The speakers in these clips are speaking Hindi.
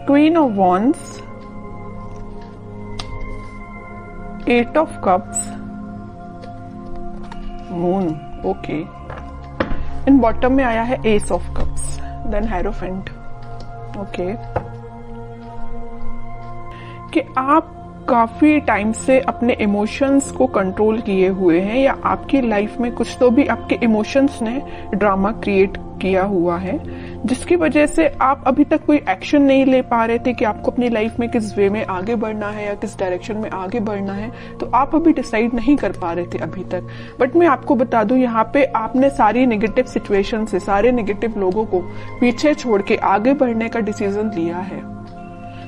Queen of wands, 8 of cups, moon, okay. In bottom में आया है ace of cups, then hierophant, okay. कि आप काफी टाइम से अपने इमोशंस को कंट्रोल किए हुए हैं, या आपकी लाइफ में कुछ तो भी आपके इमोशंस ने ड्रामा क्रिएट किया हुआ है, जिसकी वजह से आप अभी तक कोई एक्शन नहीं ले पा रहे थे कि आपको अपनी लाइफ में किस वे में आगे बढ़ना है या किस डायरेक्शन में आगे बढ़ना है। तो आप अभी डिसाइड नहीं कर पा रहे थे अभी तक। बट मैं आपको बता दूं, यहाँ पे आपने सारी नेगेटिव सिचुएशन से, सारे नेगेटिव लोगों को पीछे छोड़ के आगे बढ़ने का डिसीजन लिया है।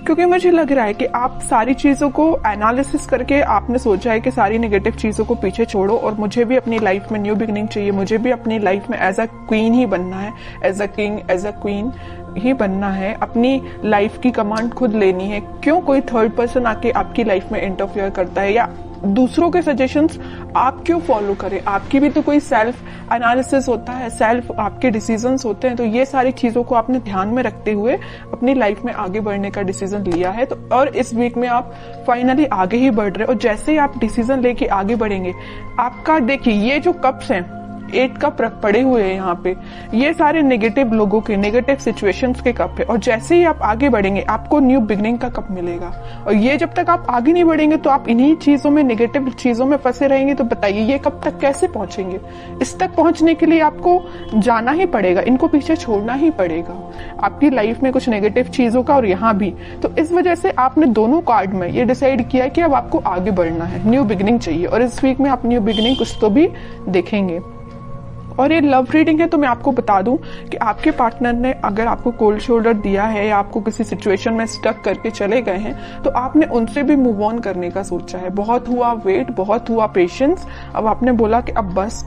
क्योंकि मुझे लग रहा है कि आप सारी चीजों को एनालिसिस करके आपने सोचा है कि सारी नेगेटिव चीजों को पीछे छोड़ो और मुझे भी अपनी लाइफ में न्यू बिगिनिंग चाहिए, मुझे भी अपनी लाइफ में एज अ क्वीन ही बनना है, as a king, as a queen ही बनना है, अपनी लाइफ की कमांड खुद लेनी है। क्यों कोई थर्ड पर्सन आके आपकी लाइफ में इंटरफेयर करता है, या दूसरों के सजेशंस आप क्यों फॉलो करें? आपकी भी तो कोई सेल्फ एनालिसिस होता है, सेल्फ आपके डिसीजंस होते हैं। तो ये सारी चीजों को आपने ध्यान में रखते हुए अपनी लाइफ में आगे बढ़ने का डिसीजन लिया है। तो और इस वीक में आप फाइनली आगे ही बढ़ रहे हो, और जैसे ही आप डिसीजन लेके आगे बढ़ेंगे, आपका देखिए ये जो कप्स हैं, 8 कप पड़े हुए हैं यहाँ पे, ये सारे नेगेटिव लोगों के, नेगेटिव सिचुएशंस के कप है। और जैसे ही आप आगे बढ़ेंगे आपको न्यू बिगनिंग का कप मिलेगा। और ये जब तक आप आगे नहीं बढ़ेंगे तो आप इन्हीं चीजों में, नेगेटिव चीजों में फंसे रहेंगे। तो बताइए ये कब तक कैसे पहुंचेंगे? इस तक पहुंचने के लिए आपको जाना ही पड़ेगा, इनको पीछे छोड़ना ही पड़ेगा, आपकी लाइफ में कुछ नेगेटिव चीजों का और यहाँ भी। तो इस वजह से आपने दोनों कार्ड में ये डिसाइड किया है कि अब आपको आगे बढ़ना है, न्यू बिगनिंग चाहिए। और इस वीक में आप न्यू बिगनिंग कुछ तो भी देखेंगे। और ये लव रीडिंग है, तो मैं आपको बता दूं कि आपके पार्टनर ने अगर आपको कोल्ड शोल्डर दिया है या आपको किसी सिचुएशन में स्टक करके चले गए हैं, तो आपने उनसे भी मूव ऑन करने का सोचा है। बहुत हुआ वेट, बहुत हुआ पेशेंस, अब आपने बोला कि अब बस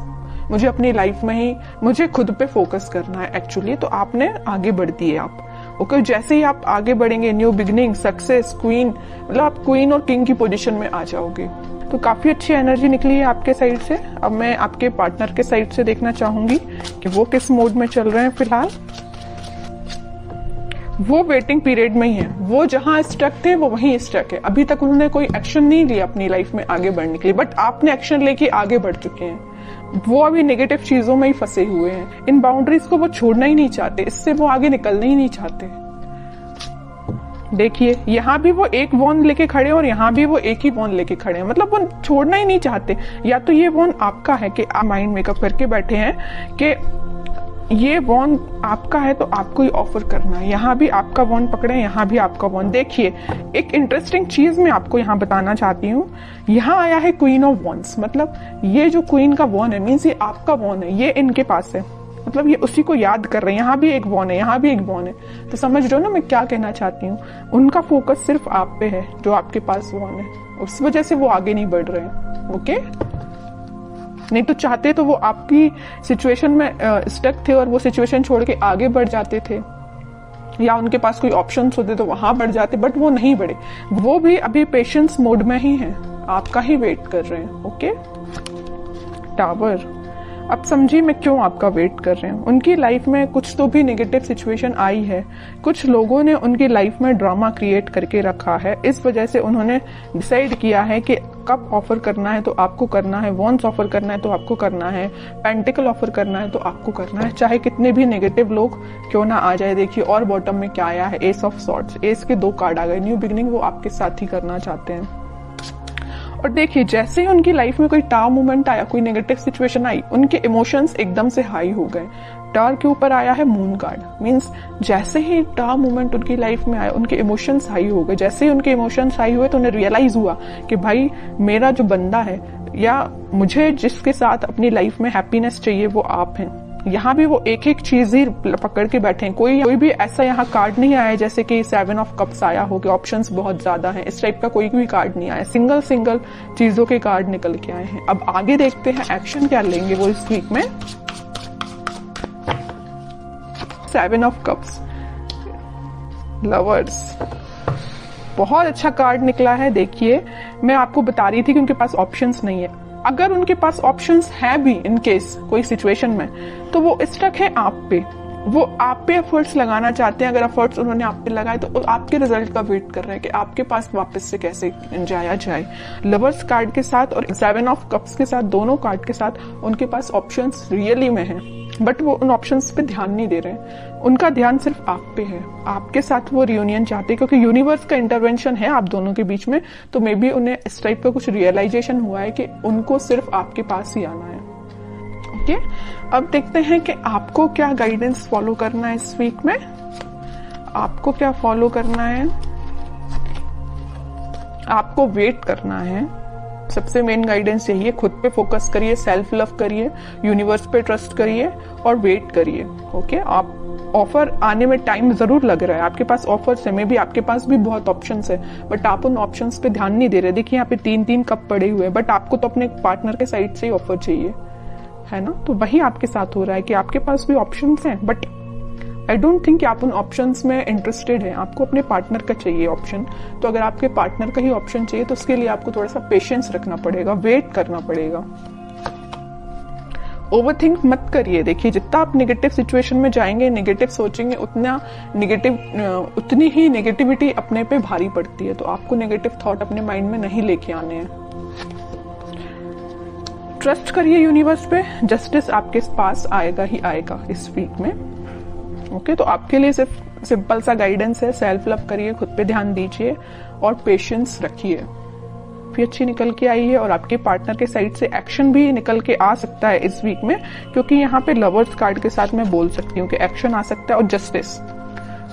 मुझे अपनी लाइफ में ही, मुझे खुद पे फोकस करना है एक्चुअली। तो आपने आगे बढ़ दिए आप, ओके। जैसे ही आप आगे बढ़ेंगे, न्यू बिगनिंग, सक्सेस, क्वीन, मतलब आप क्वीन और किंग की पोजीशन में आ जाओगे। तो काफी अच्छी एनर्जी निकली है आपके साइड से। अब मैं आपके पार्टनर के साइड से देखना चाहूंगी कि वो किस मोड में चल रहे हैं फिलहाल। वो वेटिंग पीरियड में ही है, वो जहां स्टक थे वो वहीं स्टक है। अभी तक उन्होंने कोई एक्शन नहीं लिया अपनी लाइफ में आगे बढ़ने के लिए, बट आपने एक्शन लेके आगे बढ़ चुके हैं। वो अभी नेगेटिव चीजों में ही फंसे हुए हैं, इन बाउंड्रीज को वो छोड़ना ही नहीं चाहते, इससे वो आगे निकलना ही नहीं चाहते। देखिए यहाँ भी वो एक वॉन लेके खड़े हैं और यहाँ भी वो एक ही वॉन लेके खड़े हैं, मतलब वो छोड़ना ही नहीं चाहते। या तो ये वॉन आपका है कि आप माइंड मेकअप करके बैठे हैं कि ये वॉन आपका है तो आपको ही ऑफर करना है। यहाँ भी आपका वॉन पकड़े, यहाँ भी आपका वॉन। देखिए एक इंटरेस्टिंग चीज मैं आपको यहाँ बताना चाहती हूँ। यहाँ आया है क्वीन ऑफ वॉन्स, मतलब ये जो क्वीन का वॉन है मीन्स ये आपका वॉन है, ये इनके पास है, मतलब ये उसी को याद कर रहे हैं। यहाँ भी एक वॉन है, यहाँ भी एक वॉन है। तो समझ रहे हो ना मैं क्या कहना चाहती हूँ? उनका फोकस सिर्फ आप पे है, जो आपके पास वॉन है, उस वजह से वो आगे नहीं बढ़ रहे हैं, ओके। नहीं तो चाहते तो वो आपकी सिचुएशन में स्टक थे और वो सिचुएशन छोड़ के आगे बढ़ जाते थे, या उनके पास कोई ऑप्शंस होते तो वहां बढ़ जाते, बट वो नहीं बढ़े। वो भी अभी पेशेंस मोड में ही हैं, आपका ही वेट कर रहे हैं, ओके। टावर, अब समझिए मैं क्यों आपका वेट कर रहे हैं। उनकी लाइफ में कुछ तो भी नेगेटिव सिचुएशन आई है, कुछ लोगों ने उनकी लाइफ में ड्रामा क्रिएट करके रखा है। इस वजह से उन्होंने डिसाइड किया है कि कप ऑफर करना है तो आपको करना है, वॉन्स ऑफर करना है तो आपको करना है, पेंटिकल ऑफर करना है तो आपको करना है, चाहे कितने भी नेगेटिव लोग क्यों ना आ जाए। देखिए और बॉटम में क्या आया है, एस ऑफ सॉर्ड्स, एस के 2 कार्ड आ गए। न्यू बिगिनिंग वो आपके साथ ही करना चाहते हैं। और देखिए जैसे ही उनकी लाइफ में कोई टावर मोमेंट आया, कोई नेगेटिव सिचुएशन आई, उनके इमोशंस एकदम से हाई हो गए। टावर के ऊपर आया है मून कार्ड, मींस जैसे ही टावर मोमेंट उनकी लाइफ में आया उनके इमोशंस हाई हो गए। जैसे ही उनके इमोशंस हाई हुए तो उन्हें रियलाइज हुआ कि भाई मेरा जो बंदा है या मुझे जिसके साथ अपनी लाइफ में हैप्पीनेस चाहिए वो आप हैं। यहाँ भी वो एक एक चीज ही पकड़ के बैठे हैं। कोई भी ऐसा यहाँ कार्ड नहीं आया जैसे कि 7 ऑफ कप्स आया हो कि ऑप्शंस बहुत ज्यादा हैं, इस टाइप का कोई भी कार्ड नहीं आया। सिंगल चीजों के कार्ड निकल के आए हैं। अब आगे देखते हैं एक्शन क्या लेंगे वो इस वीक में। 7 ऑफ कप्स, लवर्स, बहुत अच्छा कार्ड निकला है। देखिए मैं आपको बता रही थी कि उनके पास ऑप्शंस नहीं है। अगर उनके पास ऑप्शंस है भी इन केस कोई सिचुएशन में, तो वो स्टक है आप पे। वो आप पे एफर्ट्स लगाना चाहते हैं। अगर एफर्ट्स उन्होंने आप पे लगाए तो आपके रिजल्ट का वेट कर रहे हैं कि आपके पास वापस से कैसे जाया जाए। लवर्स कार्ड के साथ और 7 ऑफ कप्स के साथ, दोनों कार्ड के साथ उनके पास ऑप्शंस रियली में हैं, बट वो उन ऑप्शंस पे ध्यान नहीं दे रहे हैं। उनका ध्यान सिर्फ आप पे है, आपके साथ वो रियूनियन चाहते हैं क्योंकि यूनिवर्स का इंटरवेंशन है आप दोनों के बीच में। तो मे बी उन्हें इस टाइप का कुछ रियलाइजेशन हुआ है कि उनको सिर्फ आपके पास ही आना है। ओके, अब देखते हैं कि आपको क्या गाइडेंस फॉलो करना है इस वीक में। आपको क्या फॉलो करना है? आपको वेट करना है। सबसे मेन गाइडेंस यही है, खुद पे फोकस करिए, सेल्फ लव करिए, यूनिवर्स पे ट्रस्ट करिए और वेट करिए। ओके, आप ऑफर आने में टाइम जरूर लग रहा है, आपके पास ऑफर्स है, मे बी आपके पास भी बहुत ऑप्शंस है, बट आप उन ऑप्शंस पे ध्यान नहीं दे रहे। देखिए यहाँ पे 3-3 कप पड़े हुए हैं, बट आपको तो अपने पार्टनर के साइड से ही ऑफर चाहिए, है ना। तो वही आपके साथ हो रहा है कि आपके पास भी ऑप्शंस हैं, बट आई डोंट थिंक कि आप उन ऑप्शंस में इंटरेस्टेड हैं। आपको अपने पार्टनर का चाहिए ऑप्शन। तो अगर आपके पार्टनर का ही ऑप्शन चाहिए तो उसके लिए आपको थोड़ा सा पेशेंस रखना पड़ेगा, वेट करना पड़ेगा। ओवरथिंक मत करिए। देखिए जितना आप नेगेटिव सिचुएशन में जाएंगे, नेगेटिव सोचेंगे, उतनी ही नेगेटिविटी अपने पे भारी पड़ती है। तो आपको नेगेटिव थॉट अपने माइंड में नहीं लेके आने हैं। ट्रस्ट करिए यूनिवर्स पे, जस्टिस आपके पास आएगा ही आएगा इस वीक में। ओके, तो आपके लिए सिर्फ सिंपल सा गाइडेंस है, सेल्फ लव करिए, खुद पे ध्यान दीजिए और पेशेंस रखिए। भी अच्छी निकल के आई है और आपके पार्टनर के साइड से एक्शन भी निकल के आ सकता है इस वीक में, क्योंकि यहाँ पे लवर्स कार्ड के साथ मैं बोल सकती हूँ कि एक्शन आ सकता है। और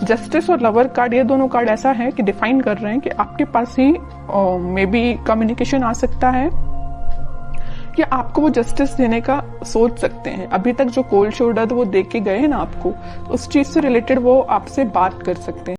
जस्टिस और लवर कार्ड, ये दोनों कार्ड ऐसा है कि डिफाइन कर रहे हैं कि आपके पास ही मे बी कम्युनिकेशन आ सकता है या आपको वो जस्टिस देने का सोच सकते हैं। अभी तक जो कोल्ड शोल्डर वो दे के गए हैं ना आपको, उस चीज से रिलेटेड वो आपसे बात कर सकते हैं।